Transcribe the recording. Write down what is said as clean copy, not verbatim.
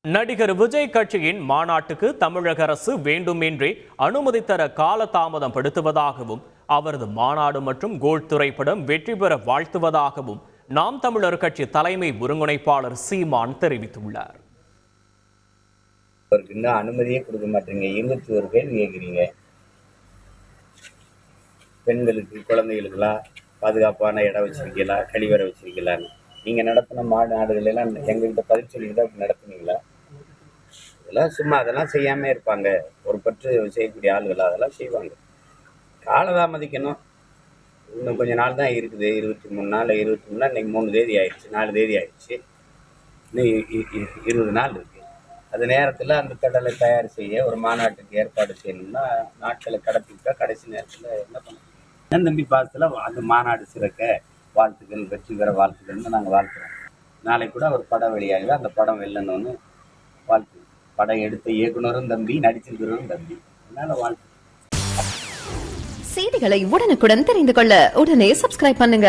நடிகர் விஜய் கட்சியின் மாநாட்டுக்கு தமிழக அரசு வேண்டுமென்றே அனுமதி தர காலதாமதம் படுத்துவதாகவும் அவரது மாநாடு மற்றும் கோல்ட் திரைப்படம் வெற்றி பெற வாழ்த்துவதாகவும் நாம் தமிழர் கட்சி தலைமை ஒருங்கிணைப்பாளர் சீமான் தெரிவித்துள்ளார். அனுமதியே கொடுக்க மாட்டீங்க, 21 கேள்வி கேட்குறீங்க. பெண்களுக்கு குழந்தைகளுக்கெல்லாம் பாதுகாப்பான இடம் வச்சிருக்கீங்களா, கழிவறை வச்சிருக்கீங்களான்னு நீங்க நடத்தின மாநாடுகள் எல்லாம் எங்ககிட்ட பதில் சொல்லிட்டு அப்படி நடத்துனீங்களா? இதெல்லாம் சும்மா அதெல்லாம் செய்யாம இருப்பாங்க. ஒரு பற்று செய்யக்கூடிய ஆளுகள் அதெல்லாம் செய்வாங்க. காலதாமதிக்கணும். இன்னும் கொஞ்ச நாள் தான் இருக்குது. 23 நாள், 23 நாள், இன்னைக்கு 3 தேதி ஆயிடுச்சு, 4 தேதி ஆயிடுச்சு. இன்னும் 20 நாள் இருக்கு. அது நேரத்தில் அந்த திடலை தயார் செய்ய ஒரு மாநாட்டுக்கு ஏற்பாடு செய்யணும்னா நாட்களை கடத்திட்டா கடைசி நேரத்தில் என்ன பண்ணணும்? என் தம்பி பாசத்தில் அந்த மாநாடு சிறக்க வாழ்த்துக்கள், வெற்றி பெற வாழ்த்துக்கள்னு நாங்கள் வாழ்த்துறோம். நாளைக்கு கூட ஒரு படம் வெளியாகுது, அந்த படம் வெல்லணும்னு வாழ்த்து. படம் எடுத்த இயக்குனரும் தம்பி, நடிச்சிருக்கிறவரும் தம்பி. அதனால வாழ்த்து. செய்திகளை உடனுக்குடன் தெரிந்து கொள்ள உடனே சப்ஸ்கிரைப் பண்ணுங்க.